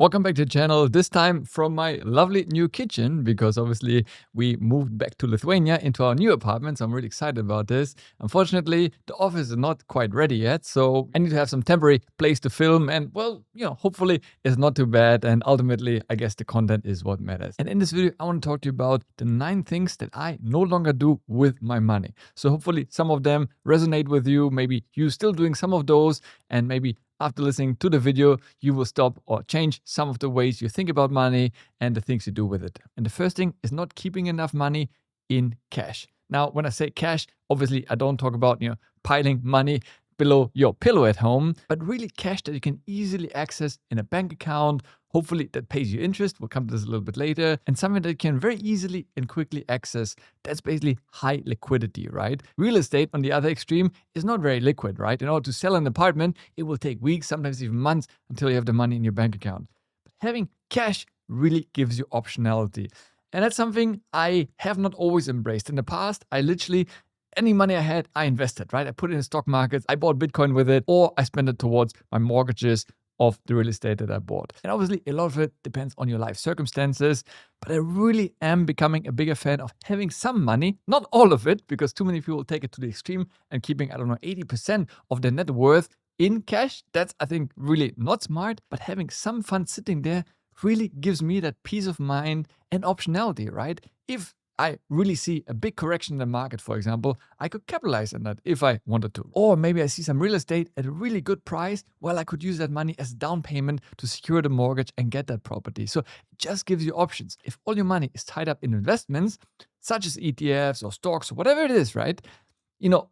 Welcome back to the channel, this time from my lovely new kitchen, because obviously we moved back to Lithuania into our new apartment, so I'm really excited about this. Unfortunately, the office is not quite ready yet, so I need to have some temporary place to film and, well, hopefully it's not too bad, and ultimately, I guess the content is what matters. And in this video, I want to talk to you about the 9 things that I no longer do with my money. So hopefully some of them resonate with you, maybe you're still doing some of those, and maybe after listening to the video, you will stop or change some of the ways you think about money and the things you do with it. And the first thing is not keeping enough money in cash. Now, when I say cash, obviously I don't talk about, piling money below your pillow at home, but really cash that you can easily access in a bank account, hopefully that pays you interest. We'll come to this a little bit later. And something that you can very easily and quickly access. That's basically high liquidity, right? Real estate on the other extreme is not very liquid, right? In order to sell an apartment, it will take weeks, sometimes even months until you have the money in your bank account. But having cash really gives you optionality. And that's something I have not always embraced. In the past, I literally any money I had, I invested, right? I put it in the stock markets, I bought Bitcoin with it, or I spent it towards my mortgages of the real estate that I bought. And obviously, a lot of it depends on your life circumstances, but I really am becoming a bigger fan of having some money, not all of it, because too many people take it to the extreme and keeping, 80% of their net worth in cash. That's, I think, really not smart, but having some funds sitting there really gives me that peace of mind and optionality, right? If I really see a big correction in the market, for example, I could capitalize on that if I wanted to. Or maybe I see some real estate at a really good price. Well, I could use that money as down payment to secure the mortgage and get that property. So it just gives you options. If all your money is tied up in investments, such as ETFs or stocks or whatever it is, right?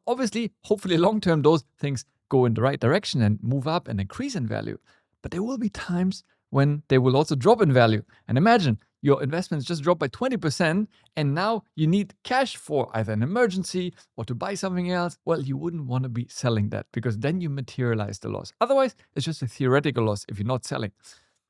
Obviously, hopefully long-term, those things go in the right direction and move up and increase in value. But there will be times when they will also drop in value. And imagine your investments just dropped by 20% and now you need cash for either an emergency or to buy something else. Well, you wouldn't want to be selling that because then you materialize the loss. Otherwise, it's just a theoretical loss if you're not selling.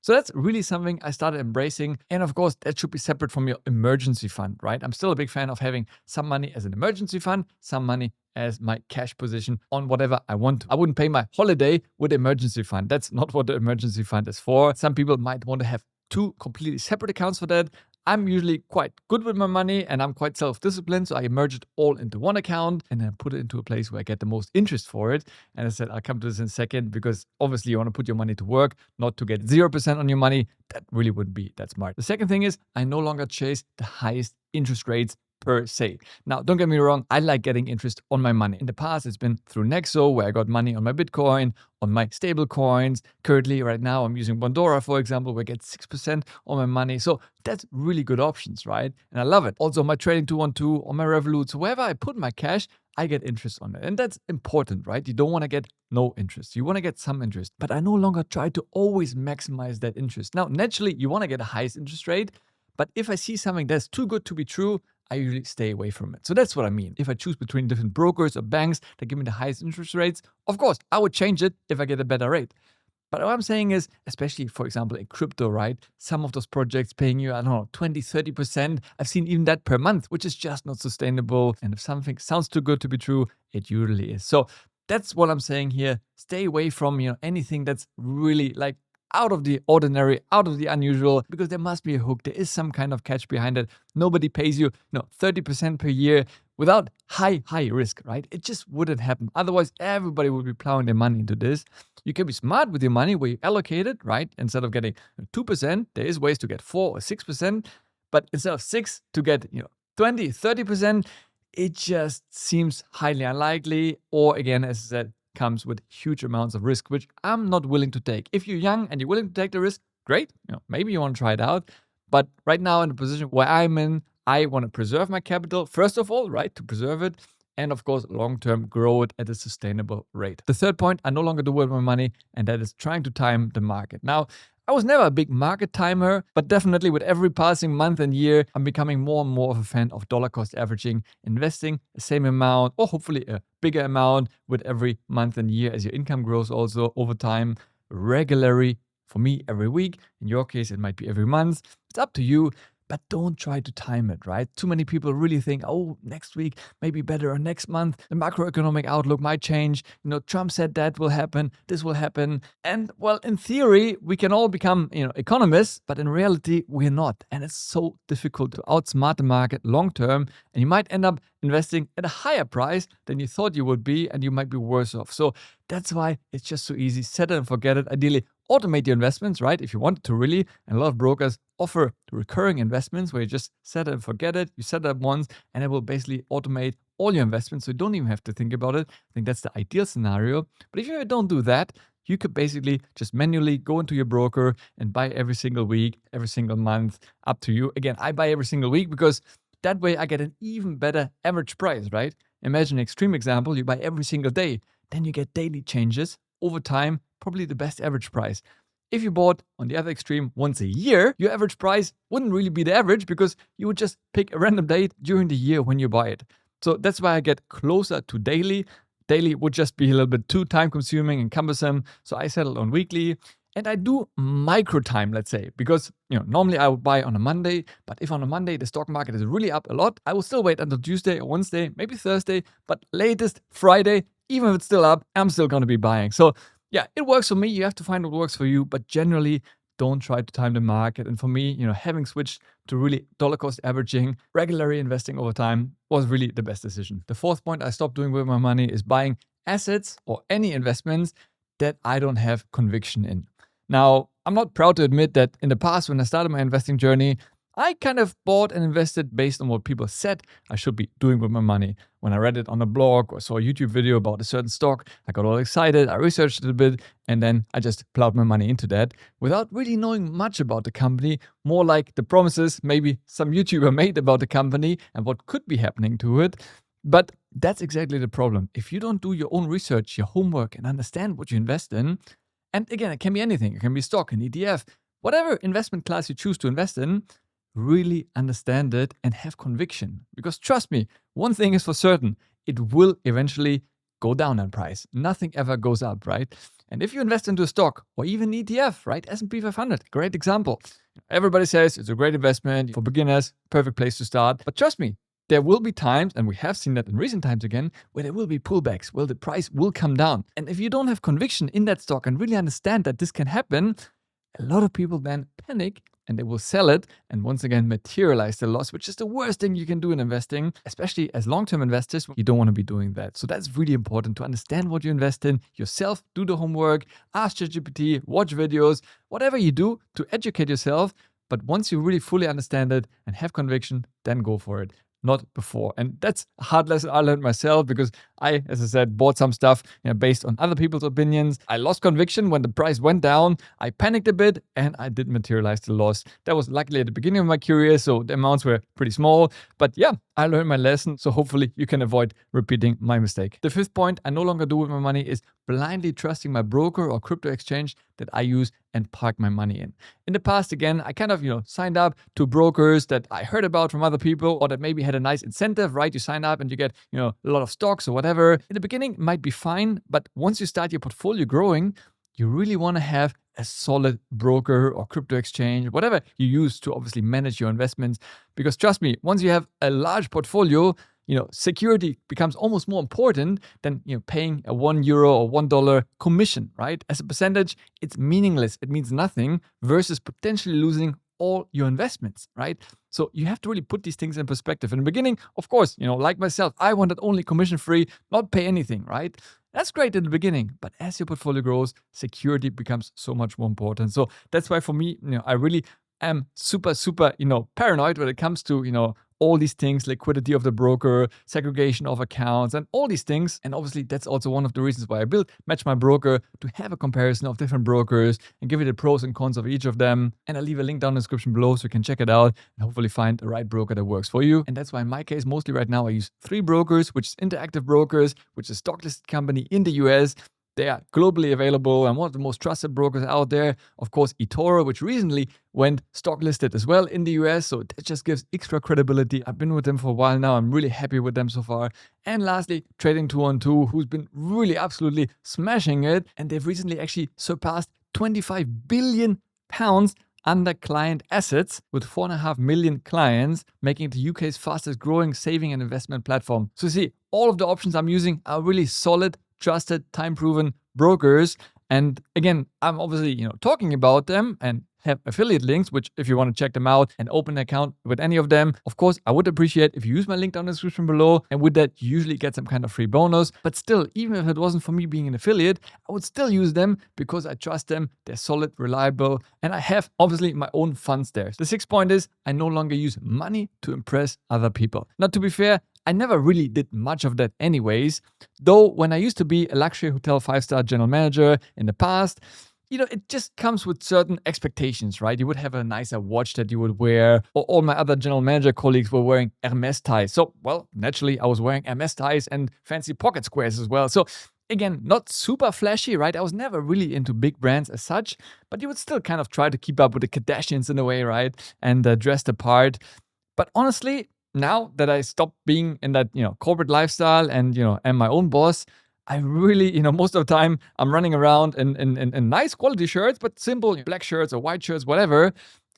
So that's really something I started embracing. And of course, that should be separate from your emergency fund, right? I'm still a big fan of having some money as an emergency fund, some money as my cash position on whatever I want to. I wouldn't pay my holiday with emergency fund. That's not what the emergency fund is for. Some people might want to have 2 completely separate accounts for that. I'm usually quite good with my money and I'm quite self-disciplined. So I merge it all into one account and then put it into a place where I get the most interest for it. And I said, I'll come to this in a second because obviously you want to put your money to work, not to get 0% on your money. That really wouldn't be that smart. The second thing is I no longer chase the highest interest rates per se. Now, don't get me wrong, I like getting interest on my money. In the past, it's been through Nexo, where I got money on my Bitcoin, on my stable coins. Currently, right now, I'm using Bondora, for example, where I get 6% on my money. So that's really good options, right? And I love it. Also, my Trading 212, on my Revolut, so wherever I put my cash, I get interest on it. And that's important, right? You don't want to get no interest. You want to get some interest. But I no longer try to always maximize that interest. Now, naturally, you want to get the highest interest rate. But if I see something that's too good to be true, I usually stay away from it. So that's what I mean. If I choose between different brokers or banks that give me the highest interest rates, of course, I would change it if I get a better rate. But what I'm saying is, especially, for example, in crypto, right? Some of those projects paying you, 20, 30%. I've seen even that per month, which is just not sustainable. And if something sounds too good to be true, it usually is. So that's what I'm saying here. Stay away from, anything that's really like out of the ordinary, out of the unusual, because there must be a hook. There is some kind of catch behind it. Nobody pays you 30% per year without high risk, right? It just wouldn't happen. Otherwise, everybody would be plowing their money into this. You can be smart with your money where you allocate it, right? Instead of getting 2%, there is ways to get 4 or 6%. But instead of 6 to get 20, 30%, it just seems highly unlikely. Or again, as I said, comes with huge amounts of risk, which I'm not willing to take. If you're young and you're willing to take the risk, great. Maybe you want to try it out. But right now in the position where I'm in, I want to preserve my capital, first of all, right, to preserve it. And of course, long-term grow it at a sustainable rate. The third point, I no longer do with my money, and that is trying to time the market. Now, I was never a big market timer, but definitely with every passing month and year, I'm becoming more and more of a fan of dollar cost averaging, investing the same amount or hopefully a bigger amount with every month and year as your income grows also over time, regularly. For me, every week. In your case, it might be every month. It's up to you. but don't try to time it, right? Too many people really think, oh, next week, maybe better, or next month, the macroeconomic outlook might change. Trump said that will happen, this will happen. And well, in theory, we can all become, economists, but in reality, we're not. And it's so difficult to outsmart the market long term. And you might end up investing at a higher price than you thought you would be, and you might be worse off. So that's why it's just so easy. Set it and forget it. Ideally, automate your investments, right? If you want to really, and a lot of brokers offer recurring investments where you just set it and forget it. You set it up once and it will basically automate all your investments. So you don't even have to think about it. I think that's the ideal scenario. But if you don't do that, you could basically just manually go into your broker and buy every single week, every single month, up to you. Again, I buy every single week because that way I get an even better average price, right? Imagine an extreme example, you buy every single day, then you get daily changes over time, probably the best average price. If you bought on the other extreme once a year, your average price wouldn't really be the average because you would just pick a random date during the year when you buy it. So that's why I get closer to daily. Daily would just be a little bit too time consuming and cumbersome. So I settled on weekly. And I do micro time, let's say, because normally I would buy on a Monday, but if on a Monday the stock market is really up a lot, I will still wait until Tuesday or Wednesday, maybe Thursday, but latest Friday, even if it's still up, I'm still going to be buying. So yeah, it works for me. You have to find what works for you, but generally don't try to time the market. And for me, having switched to really dollar cost averaging, regularly investing over time was really the best decision. The fourth point I stopped doing with my money is buying assets or any investments that I don't have conviction in. Now, I'm not proud to admit that in the past, when I started my investing journey, I kind of bought and invested based on what people said I should be doing with my money. When I read it on a blog or saw a YouTube video about a certain stock, I got all excited, I researched it a bit, and then I just plowed my money into that without really knowing much about the company, more like the promises maybe some YouTuber made about the company and what could be happening to it. But that's exactly the problem. If you don't do your own research, your homework, and understand what you invest in, and again, it can be anything. It can be stock, an ETF, whatever investment class you choose to invest in, really understand it and have conviction. Because trust me, one thing is for certain, it will eventually go down in price. Nothing ever goes up, right? And if you invest into a stock or even ETF, right? S&P 500, great example. Everybody says it's a great investment for beginners, perfect place to start. But trust me, there will be times, and we have seen that in recent times again, where there will be pullbacks, where the price will come down. And if you don't have conviction in that stock and really understand that this can happen, a lot of people then panic and they will sell it and once again materialize the loss, which is the worst thing you can do in investing, especially as long-term investors. You don't want to be doing that. So that's really important to understand what you invest in yourself, do the homework, ask ChatGPT, watch videos, whatever you do to educate yourself. But once you really fully understand it and have conviction, then go for it. Not before. And that's a hard lesson I learned myself because I, as I said, bought some stuff based on other people's opinions. I lost conviction when the price went down. I panicked a bit and I didn't materialize the loss. That was luckily at the beginning of my career, so the amounts were pretty small. But yeah, I learned my lesson. So hopefully you can avoid repeating my mistake. The fifth point I no longer do with my money is blindly trusting my broker or crypto exchange that I use and park my money in. In the past, again, I kind of, signed up to brokers that I heard about from other people or that maybe had a nice incentive, right? You sign up and you get, a lot of stocks or whatever. In the beginning, it might be fine, but once you start your portfolio growing, you really want to have a solid broker or crypto exchange, whatever you use to obviously manage your investments. Because trust me, once you have a large portfolio, security becomes almost more important than paying a €1 or $1 commission, right? As a percentage, it's meaningless. It means nothing versus potentially losing all your investments, right? So you have to really put these things in perspective. In the beginning, of course, like myself, I wanted only commission-free, not pay anything, right? That's great in the beginning, but as your portfolio grows, security becomes so much more important. So that's why for me, I really am super, paranoid when it comes to, all these things, liquidity of the broker, segregation of accounts, and all these things. And obviously, that's also one of the reasons why I built Match My Broker, to have a comparison of different brokers and give you the pros and cons of each of them. And I'll leave a link down in the description below so you can check it out and hopefully find the right broker that works for you. And that's why in my case, mostly right now, I use 3 brokers, which is Interactive Brokers, which is a stock listed company in the US. They are globally available and one of the most trusted brokers out there. Of course, eToro, which recently went stock listed as well in the US. So that just gives extra credibility. I've been with them for a while now. I'm really happy with them so far. And lastly, Trading 212, who's been really absolutely smashing it. And they've recently actually surpassed £25 billion under client assets with 4.5 million clients, making it the UK's fastest growing saving and investment platform. So you see, all of the options I'm using are really solid, trusted, time-proven brokers. And again, I'm obviously, talking about them and have affiliate links, which if you want to check them out and open an account with any of them, of course, I would appreciate if you use my link down in the description below. And with that, you usually get some kind of free bonus. But still, even if it wasn't for me being an affiliate, I would still use them because I trust them. They're solid, reliable, and I have obviously my own funds there. The sixth point is I no longer use money to impress other people. Now, to be fair, I never really did much of that anyways. Though when I used to be a luxury hotel 5-star general manager in the past, it just comes with certain expectations, right? You would have a nicer watch that you would wear, or all my other general manager colleagues were wearing Hermes ties. So, well, naturally, I was wearing Hermes ties and fancy pocket squares as well. So, again, not super flashy, right? I was never really into big brands as such, but you would still kind of try to keep up with the Kardashians in a way, right? And dress the part. But honestly, now that I stopped being in that, corporate lifestyle and, am my own boss, I really, most of the time I'm running around in nice quality shirts, but simple black shirts or white shirts, whatever.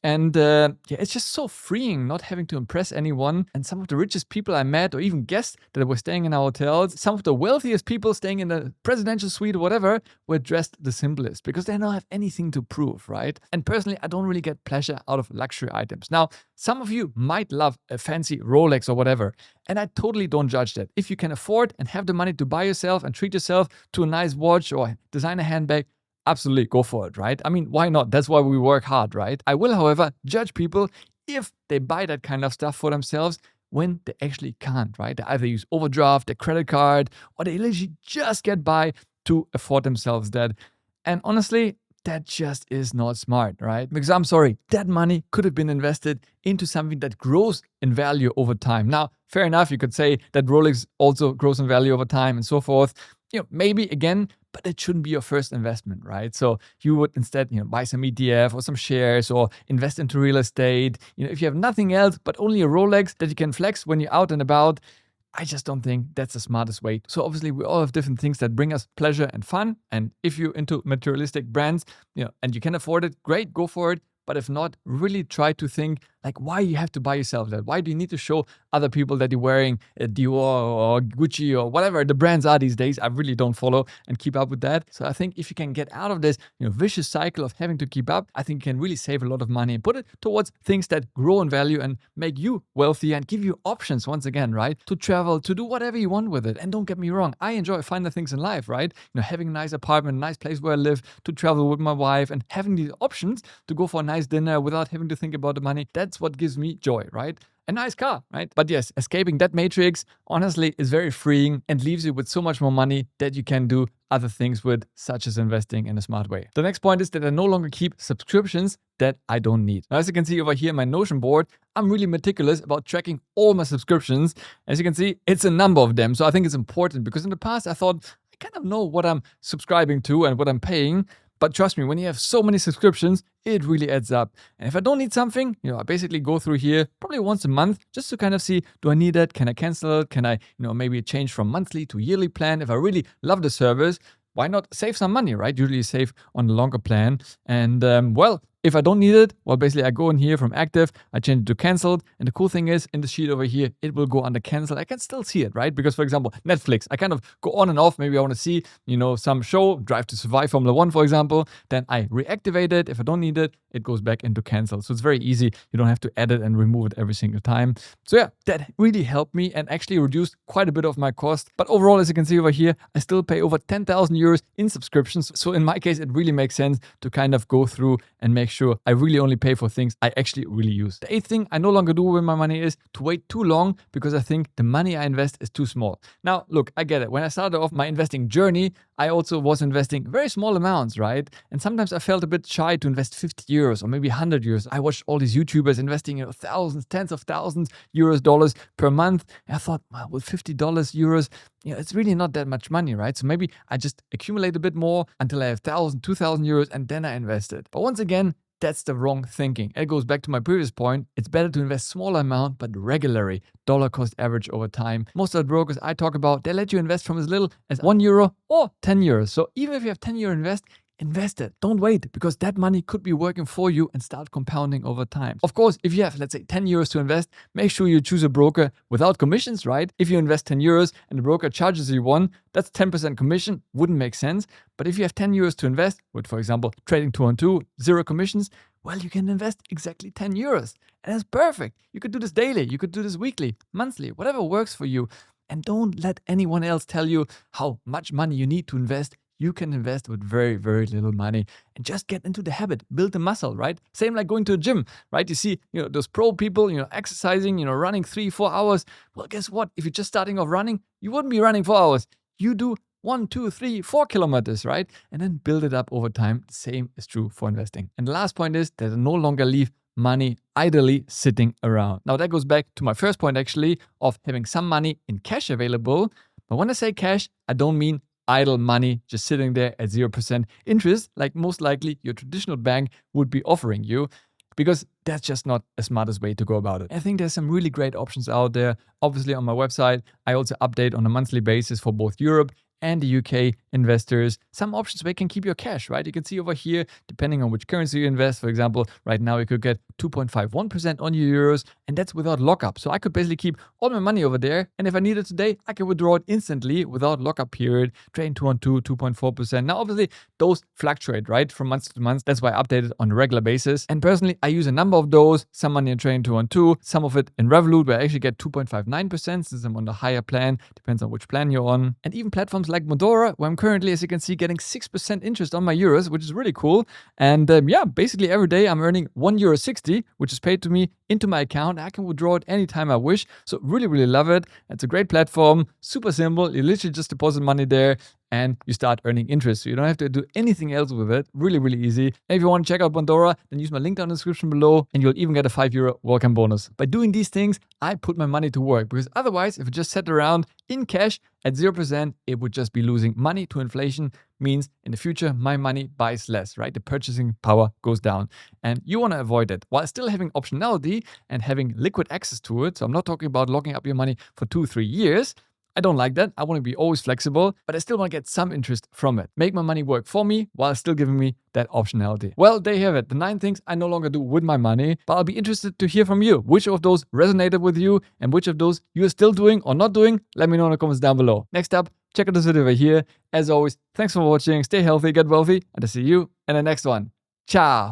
And it's just so freeing not having to impress anyone. And some of the richest people I met, or even guests that were staying in our hotels, some of the wealthiest people staying in the presidential suite or whatever, were dressed the simplest because they don't have anything to prove, right? And personally, I don't really get pleasure out of luxury items. Now, some of you might love a fancy Rolex or whatever, and I totally don't judge that. If you can afford and have the money to buy yourself and treat yourself to a nice watch or designer handbag, absolutely, go for it, right? I mean, why not? That's why we work hard, right? I will, however, judge people if they buy that kind of stuff for themselves when they actually can't, right? They either use overdraft, their credit card, or they literally just get by to afford themselves that. And honestly, that just is not smart, right? Because I'm sorry, that money could have been invested into something that grows in value over time. Now, fair enough, you could say that Rolex also grows in value over time and so forth. Maybe again, but it shouldn't be your first investment, right? So you would instead, buy some ETF or some shares or invest into real estate. If you have nothing else but only a Rolex that you can flex when you're out and about, I just don't think that's the smartest way. So obviously we all have different things that bring us pleasure and fun. And if you're into materialistic brands, and you can afford it, great, go for it. But if not, really try to think like why you have to buy yourself that. Why do you need to show other people that you're wearing a Dior or Gucci or whatever the brands are these days? I really don't follow and keep up with that. So I think if you can get out of this vicious cycle of having to keep up, I think you can really save a lot of money and put it towards things that grow in value and make you wealthy and give you options once again, right? To travel, to do whatever you want with it. And don't get me wrong, I enjoy finding things in life, right? Having a nice apartment, a nice place where I live, to travel with my wife and having these options to go for a nice dinner without having to think about the money. That's what gives me joy, right? A nice car, right? But yes, escaping that matrix, honestly, is very freeing and leaves you with so much more money that you can do other things with, such as investing in a smart way. The next point is that I no longer keep subscriptions that I don't need. Now, as you can see over here in my Notion board, I'm really meticulous about tracking all my subscriptions. As you can see, it's a number of them. So I think it's important because in the past, I thought I kind of know what I'm subscribing to and what I'm paying. But trust me, when you have so many subscriptions, it really adds up. And if I don't need something, I basically go through here probably once a month just to kind of see, do I need it? Can I cancel it? Can I, maybe change from monthly to yearly plan? If I really love the service, why not save some money, right? Usually you save on the longer plan. And if I don't need it, well, basically I go in here from active, I change it to canceled. And the cool thing is in the sheet over here, it will go under cancel. I can still see it, right? Because for example, Netflix, I kind of go on and off. Maybe I want to see, some show, Drive to Survive Formula 1, for example. Then I reactivate it. If I don't need it, it goes back into cancel. So it's very easy. You don't have to edit and remove it every single time. So yeah, that really helped me and actually reduced quite a bit of my cost. But overall, as you can see over here, I still pay over 10,000 euros in subscriptions. So in my case, it really makes sense to kind of go through and make sure I really only pay for things I actually really use. The eighth thing I no longer do with my money is to wait too long because I think the money I invest is too small. Now, look, I get it. When I started off my investing journey, I also was investing very small amounts, right? And sometimes I felt a bit shy to invest 50 euros or maybe 100 euros. I watched all these YouTubers investing thousands, tens of thousands dollars per month. And I thought, wow, with $50 euros, it's really not that much money, right? So maybe I just accumulate a bit more until I have 1,000, 2,000 euros and then I invest it. But once again, that's the wrong thinking. It goes back to my previous point. It's better to invest smaller amount, but regularly, dollar cost average over time. Most of the brokers I talk about, they let you invest from as little as €1 or €10. So even if you have €10 invest, invest it. Don't wait, because that money could be working for you and start compounding over time. Of course, if you have, let's say, 10 euros to invest, make sure you choose a broker without commissions, right? If you invest 10 euros and the broker charges you 1, that's 10% commission. Wouldn't make sense. But if you have 10 euros to invest with, for example, trading 2-on-2, 0 commissions, well, you can invest exactly 10 euros. And that's perfect. You could do this daily. You could do this weekly, monthly, whatever works for you. And don't let anyone else tell you how much money you need to invest. You can invest with very, very little money and just get into the habit, build the muscle, right? Same like going to a gym, right? You see, those pro people, exercising, running 3-4 hours. Well, guess what? If you're just starting off running, you wouldn't be running 4 hours. You do 1, 2, 3, 4 kilometers, right? And then build it up over time. Same is true for investing. And the last point is that I no longer leave money idly sitting around. Now that goes back to my first point actually of having some money in cash available. But when I say cash, I don't mean idle money just sitting there at 0% interest like most likely your traditional bank would be offering you, because that's just not a smartest way to go about it. I think there's some really great options out there. Obviously on my website, I also update on a monthly basis for both Europe and the UK investors some options where you can keep your cash, right? You can see over here, depending on which currency you invest, for example, right now you could get 2.51% on your euros, and that's without lockup. So I could basically keep all my money over there, and if I need it today, I can withdraw it instantly without lockup period, trading 2-on-2, 2.4%. Now, obviously, those fluctuate, right, from month to month. That's why I update it on a regular basis. And personally, I use a number of those, some money in trading 2-on-2, some of it in Revolut, where I actually get 2.59% since I'm on the higher plan, depends on which plan you're on. And even platforms like Modora, where I'm currently, as you can see, getting 6% interest on my euros, which is really cool. And basically every day I'm earning €1.60, which is paid to me into my account. I can withdraw it anytime I wish. So really, really love it. It's a great platform, super simple. You literally just deposit money there and you start earning interest. So you don't have to do anything else with it. Really, really easy. And if you want to check out Pandora, then use my link down in the description below and you'll even get a €5 welcome bonus. By doing these things, I put my money to work, because otherwise, if it just sat around in cash at 0%, it would just be losing money to inflation. Means in the future, my money buys less, right? The purchasing power goes down. And you want to avoid it while still having optionality and having liquid access to it. So I'm not talking about locking up your money for 2-3 years. I don't like that. I want to be always flexible, but I still want to get some interest from it. Make my money work for me while still giving me that optionality. Well, there you have it. The 9 things I no longer do with my money, but I'll be interested to hear from you. Which of those resonated with you and which of those you're still doing or not doing? Let me know in the comments down below. Next up, check out this video over here. As always, thanks for watching. Stay healthy, get wealthy, and I'll see you in the next one. Ciao.